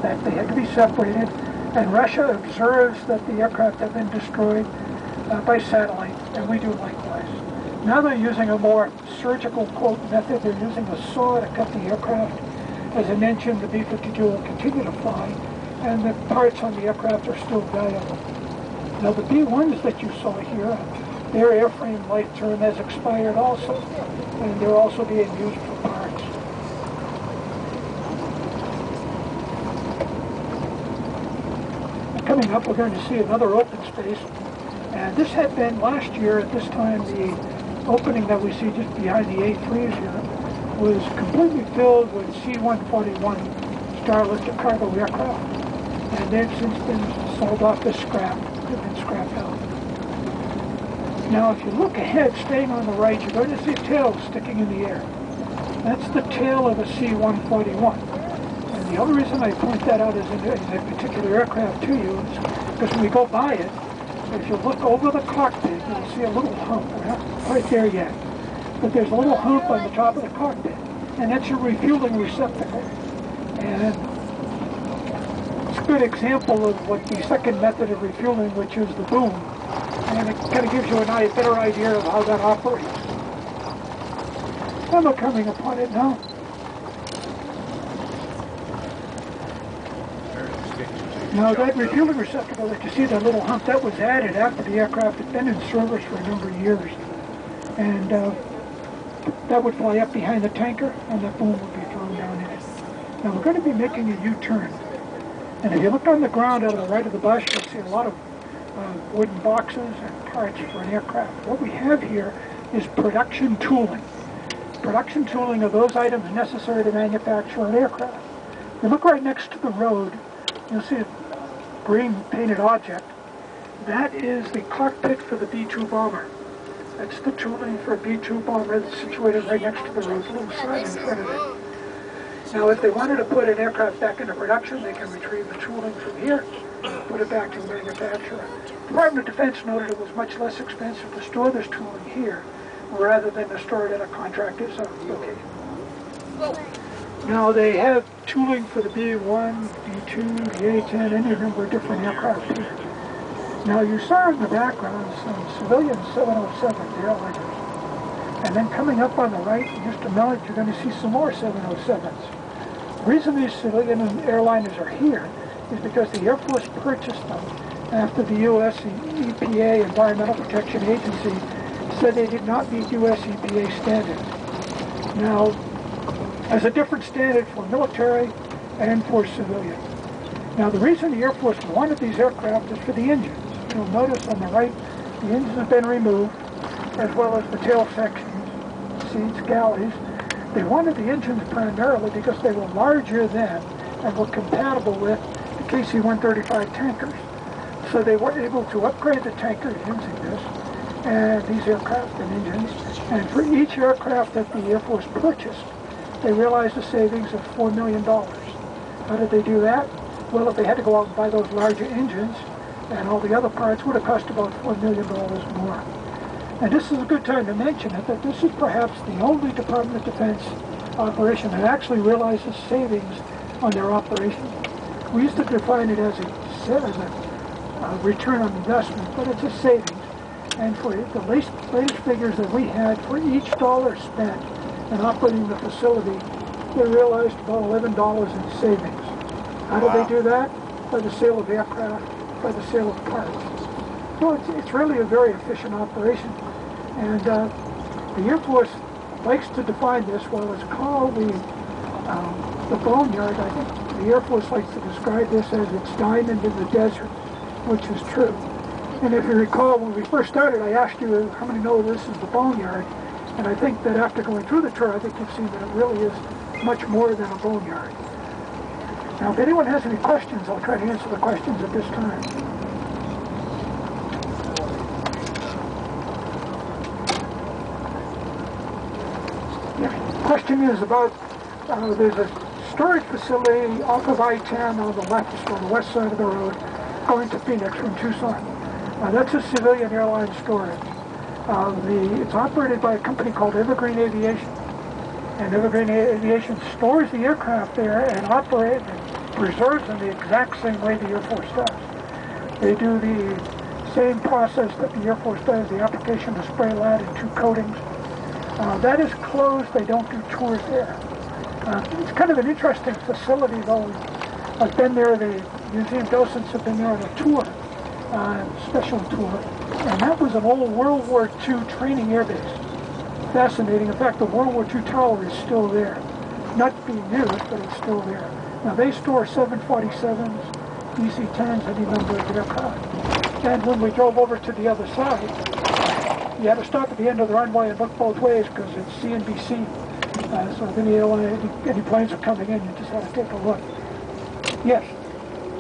that they had to be separated, and Russia observes that the aircraft have been destroyed by satellite, and we do likewise. Now they're using a more surgical, quote, method. They're using a saw to cut the aircraft. As I mentioned, the B-52 will continue to fly, and the parts on the aircraft are still valuable. Now the B-1s that you saw here, their airframe life term has expired also, and they're also being used for parts. Coming up, we're going to see another open space, and this had been last year at this time. The opening that we see just behind the A3s here was completely filled with C-141 Starlifter cargo aircraft, and they've since been sold off as scrap. They've been scrapped out. Now, if you look ahead, staying on the right, you're going to see tails sticking in the air. That's the tail of a C-141. And the only reason I point that out as a particular aircraft to you is because when we go by it, if you look over the cockpit, you'll see a little hump. We're not quite there yet. But there's a little hump on the top of the cockpit, and that's your refueling receptacle. And it's a good example of what the second method of refueling, which is the boom. And it kind of gives you a better idea of how that operates. And we're coming upon it now. Now that refueling receptacle that you see, that little hump, that was added after the aircraft had been in service for a number of years. And that would fly up behind the tanker, and that boom would be thrown down in it. Now we're going to be making a U-turn. And if you look on the ground out of the right of the bus, you'll see a lot of wooden boxes and parts for an aircraft. What we have here is production tooling. Production tooling of those items necessary to manufacture an aircraft. If you look right next to the road, you'll see a green painted object. That is the cockpit for the B-2 bomber. That's the tooling for a B-2 bomber that's situated right next to the road, a little sign in front of it. Now, if they wanted to put an aircraft back into production, they can retrieve the tooling from here, put it back to the manufacturer. The Department of Defense noted it was much less expensive to store this tooling here rather than to store it at a contractor's location. Now, they have tooling for the B-1, B-2, the A-10, any number of different aircraft here. Now, you saw in the background some civilian 707 airliners. And then coming up on the right, in just a minute, you're going to see some more 707s. The reason these civilian airliners are here is because the Air Force purchased them after the U.S. EPA, Environmental Protection Agency, said they did not meet U.S. EPA standards. Now, there's a different standard for military and for civilian. Now, the reason the Air Force wanted these aircraft is for the engines. You'll notice on the right, the engines have been removed, as well as the tail sections, seats, galleys. They wanted the engines primarily because they were larger than and were compatible with the KC-135 tankers. So they were able to upgrade the tankers using this, and these aircraft and engines. And for each aircraft that the Air Force purchased, they realized a savings of $4 million. How did they do that? Well, if they had to go out and buy those larger engines, and all the other parts would have cost about $4 million more. And this is a good time to mention it, that this is perhaps the only Department of Defense operation that actually realizes savings on their operation. We used to define it as a return on investment, but it's a savings. And for the latest figures that we had, for each dollar spent in operating the facility, they realized about $11 in savings. How did they do that? By the sale of aircraft, by the sale of parts. So it's really a very efficient operation. And the Air Force likes to define this. Well, it's called the Boneyard. I think the Air Force likes to describe this as its diamond in the desert, which is true. And if you recall, when we first started, I asked you how many know this is the Boneyard. And I think that after going through the tour, I think you've seen that it really is much more than a boneyard. Now, if anyone has any questions, I'll try to answer the questions at this time. The question is about, there's a storage facility off of I-10 on the left, on the west side of the road, going to Phoenix from Tucson. That's a civilian airline storage. It's operated by a company called Evergreen Aviation. And Evergreen Aviation stores the aircraft there and operates and preserves them the exact same way the Air Force does. They do the same process that the Air Force does, the application of spray lead in 2 coatings. That is closed. They don't do tours there. It's kind of an interesting facility, though. I've been there. The museum docents have been there on a tour, special tour, and that was an old World War II training airbase. Fascinating. In fact, the World War II tower is still there. Not being used, but it's still there. Now, they store 747s, DC-10s, any number of aircraft. And when we drove over to the other side, you had to stop at the end of the runway and look both ways because it's CNBC. So if any planes are coming in, you just have to take a look. Yes?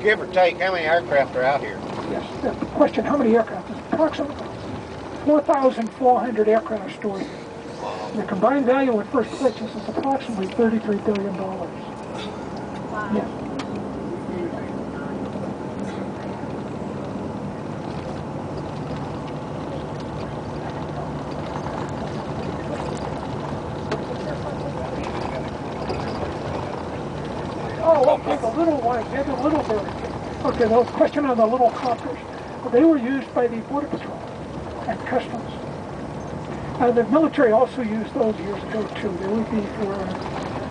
Give or take, how many aircraft are out here? Yes. The question, how many aircraft? Is approximately 4,400 aircraft stored here. The combined value at first purchase is approximately $33 billion. Wow. Yes. Oh, okay, the little ones, yeah, the little birds. Okay, the question on the little copters. Well, they were used by the Border Patrol and Customs. The military also used those years ago, too. They would be for,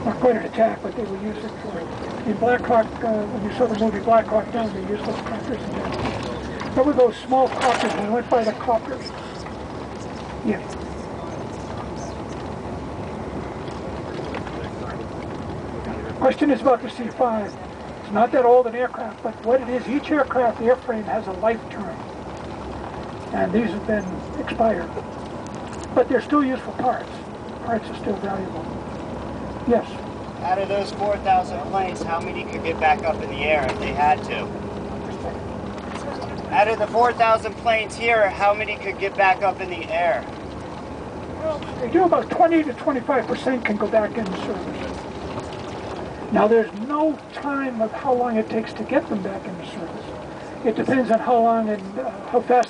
not quite an attack, but they would use it for, in Black Hawk, when you saw the movie Black Hawk Down, they used those copters again. There were those small copters, and we went by the copters. Yeah. Question is about the C-5. It's not that old an aircraft, but what it is, each aircraft airframe has a life term. And these have been expired. But they're still used for parts. Parts are still valuable. Yes? Out of those 4,000 planes, how many could get back up in the air if they had to? Out of the 4,000 planes here, how many could get back up in the air? Well, they do about 20 to 25% can go back into service. Now, there's no time of how long it takes to get them back into service. It depends on how long and how fast